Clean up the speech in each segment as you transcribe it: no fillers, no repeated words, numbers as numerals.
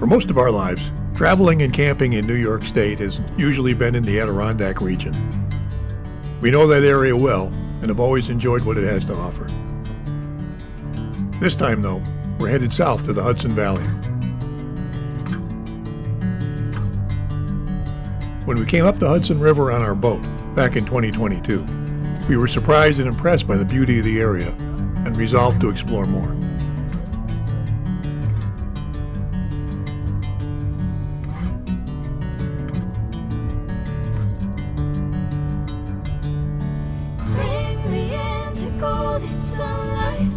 For most of our lives, traveling and camping in New York State has usually been in the Adirondack region. We know that area well and have always enjoyed what it has to offer. This time, though, we're headed south to the Hudson Valley. When we came up the Hudson River on our boat back in 2022, we were surprised and impressed by the beauty of the area and resolved to explore more. Bring me into golden sunlight.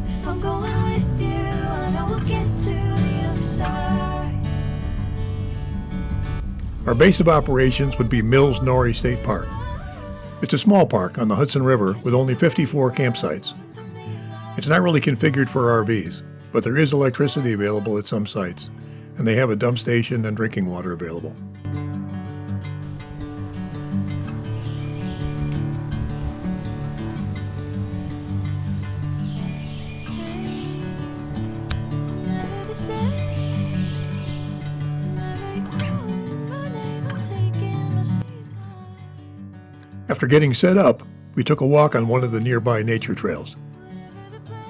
If I'm going with you, I know we'll get to the other side. Our base of operations would be Mills-Norrie State Park. It's a small park on the Hudson River with only 54 campsites. It's not really configured for RVs, but there is electricity available at some sites, and they have a dump station and drinking water available. Never the same. Never you calling my name, I'm taking my sweet time. After getting set up, we took a walk on one of the nearby nature trails. Whatever the plan,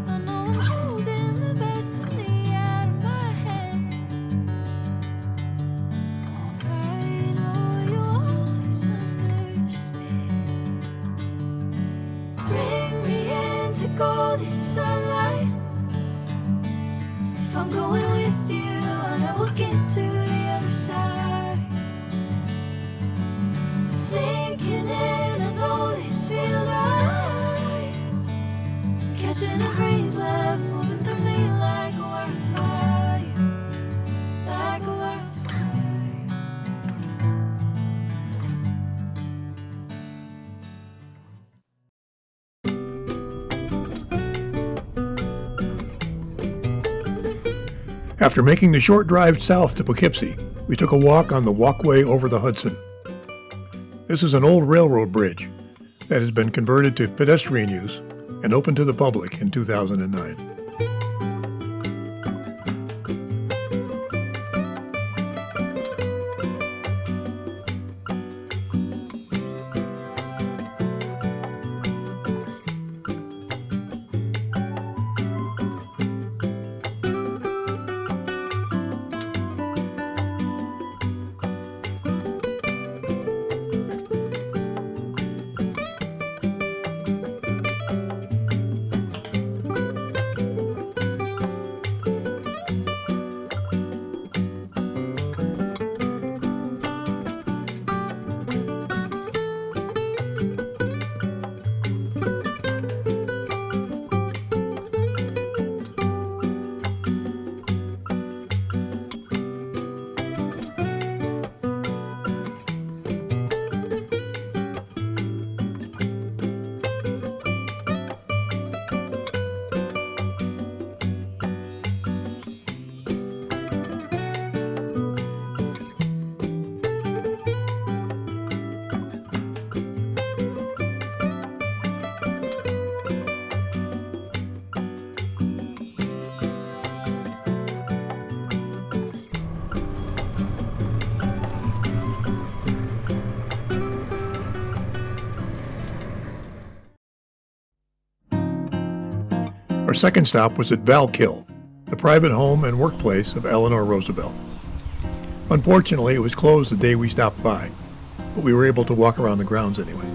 I know I'm holding the best of me out of my hand. I know you always understand. Bring me into golden sunlight. If I'm going with you, I know we'll get to the other side. Sinking in, I know this feels right. Catching a breeze, love moving through me like a wildfire, like a wildfire. After making the short drive south to Poughkeepsie, we took a walk on the Walkway over the Hudson. This is an old railroad bridge that has been converted to pedestrian use and opened to the public in 2009. Our second stop was at Valkill, the private home and workplace of Eleanor Roosevelt. Unfortunately, it was closed the day we stopped by, but we were able to walk around the grounds anyway.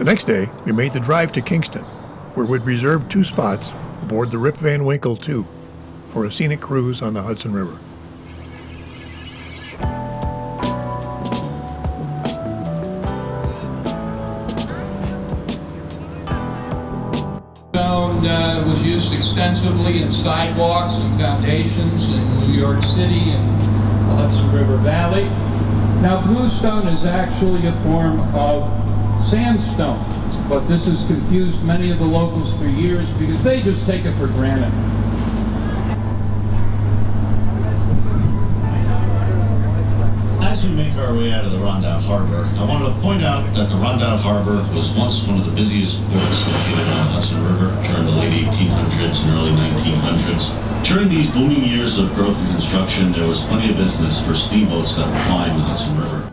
The next day, we made the drive to Kingston, where we'd reserved 2 spots aboard the Rip Van Winkle II for a scenic cruise on the Hudson River. Was used extensively in sidewalks and foundations in New York City and the Hudson River Valley. Now, bluestone is actually a form of sandstone, but this has confused many of the locals for years because they just take it for granted. As we make our way out of the Rondout Harbor, I wanted to point out that the Rondout Harbor was once one of the busiest ports located on the Hudson River during the late 1800s and early 1900s. During these booming years of growth and construction, there was plenty of business for steamboats that were plying the Hudson River.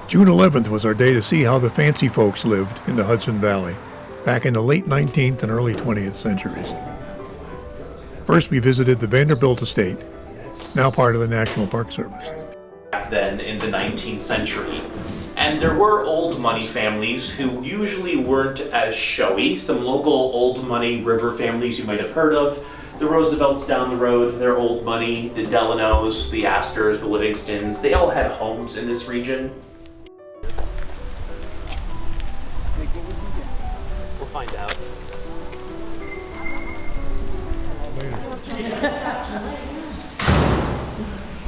June 11th was our day to see how the fancy folks lived in the Hudson Valley back in the late 19th and early 20th centuries. First, we visited the Vanderbilt Estate, now part of the National Park Service. Back then in the 19th century. And there were old money families who usually weren't as showy. Some local old money river families you might have heard of. The Roosevelts down the road, they're old money. The Delanos, the Astors, the Livingstons, they all had homes in this region. We'll find out.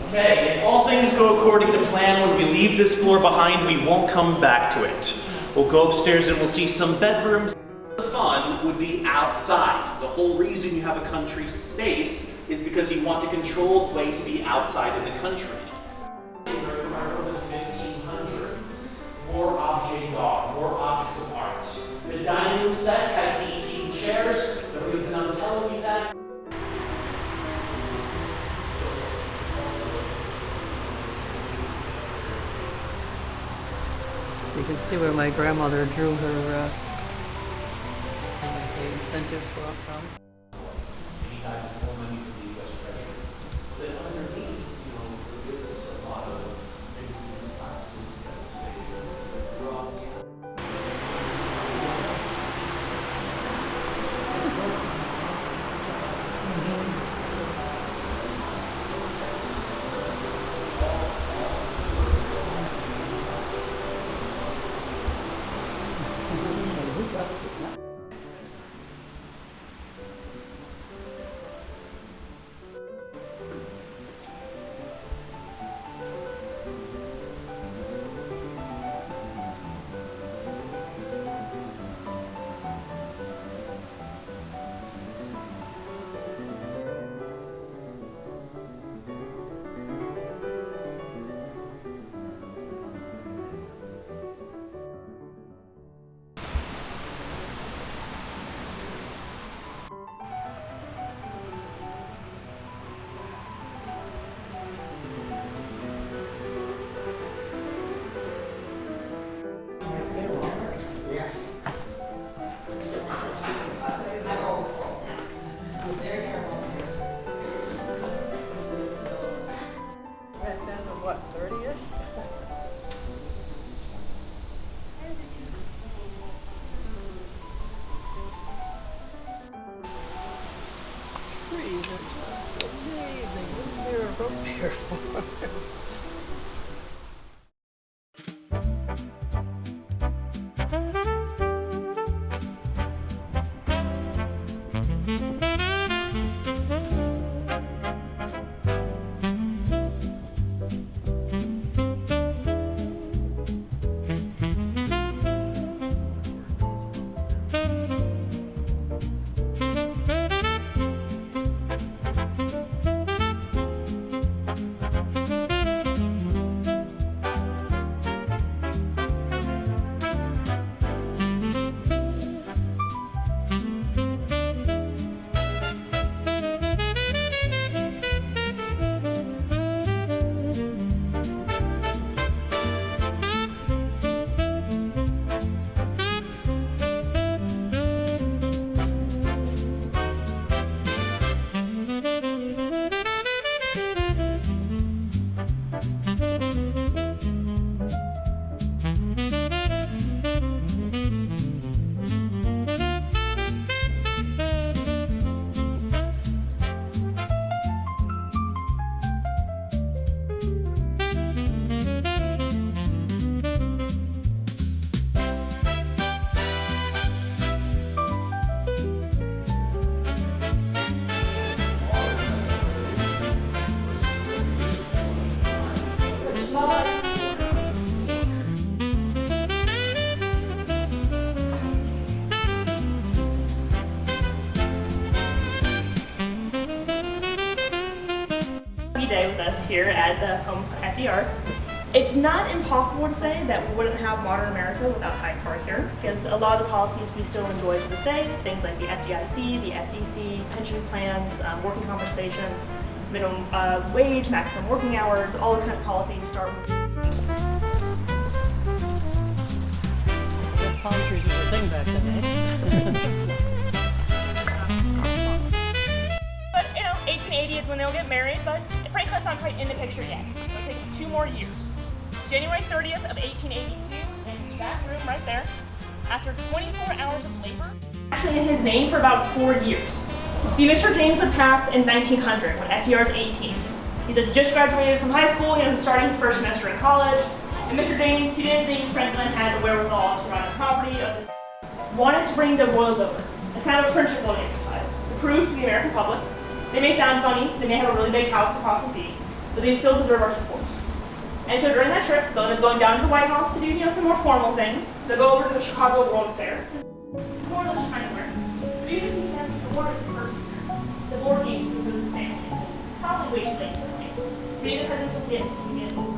Okay, if all things go according to plan, when we leave this floor behind, we won't come back to it. We'll go upstairs and we'll see some bedrooms. The fun would be outside. The whole reason you have a country space is because you want a controlled way to be outside in the country. From the 1500s, more object d'art, more objects of art. The dining room set has 18 chairs. The reason I'm telling you that. You can see where my grandmother drew her incentive from. Day with us here at the home at the Arc. It's not impossible to say that we wouldn't have modern America without Hyde Park here, because a lot of the policies we still enjoy to this day, things like the FDIC, the SEC, pension plans, working compensation, minimum wage, maximum working hours, all those kind of policies start with palm trees was a thing back then, eh? But, 1880 is when they'll get married, but Franklin's not quite in the picture yet. It'll take us 2 more years. January 30th of 1882, in that room right there, after 24 hours of labor, actually in his name for about 4 years. See, Mr. James would pass in 1900 when FDR's 18. He's just graduated from high school, he's starting his first semester in college, and Mr. James, he didn't think Franklin had the wherewithal to run a property of this. Wanted to bring the royals over. It's kind of a friendship building exercise to prove to the American public. They may sound funny, they may have a really big house across the sea, but they still deserve our support. And so during that trip, they'll end up going down to the White House to do some more formal things. They'll go over to the Chicago World Fair. More or less China wear. But you can see that the war is the first year. The board games with his family. Probably way too late for the games. Maybe the presidential gifts to get over.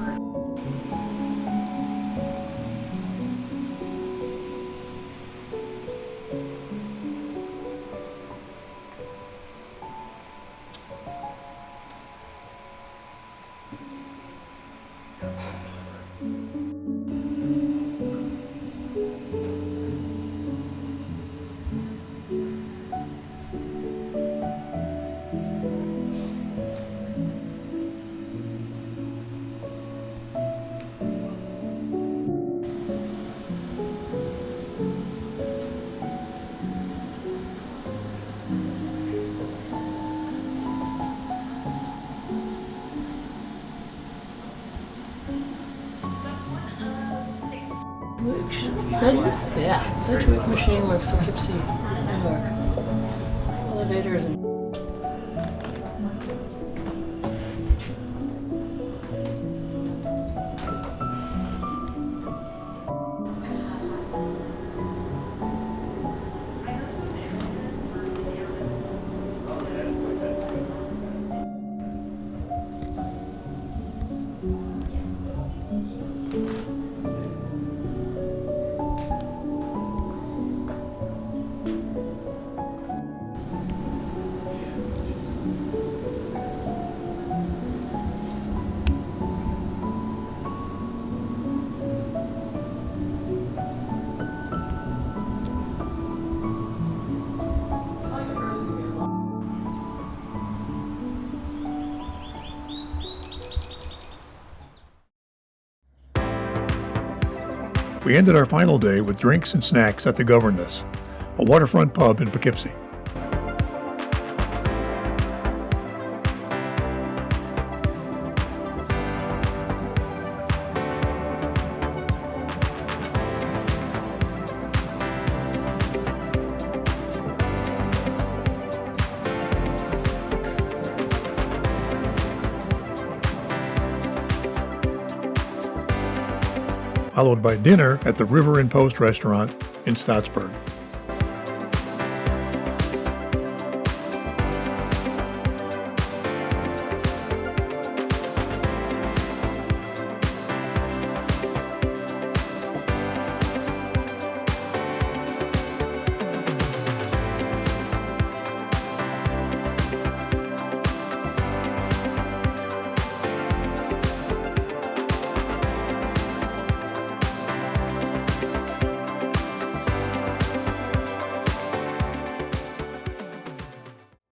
Sedgwick Machine Works, Poughkeepsie, New York. Elevators and We ended our final day with drinks and snacks at the Governess, a waterfront pub in Poughkeepsie. Followed by dinner at the River and Post restaurant in Stottsburg.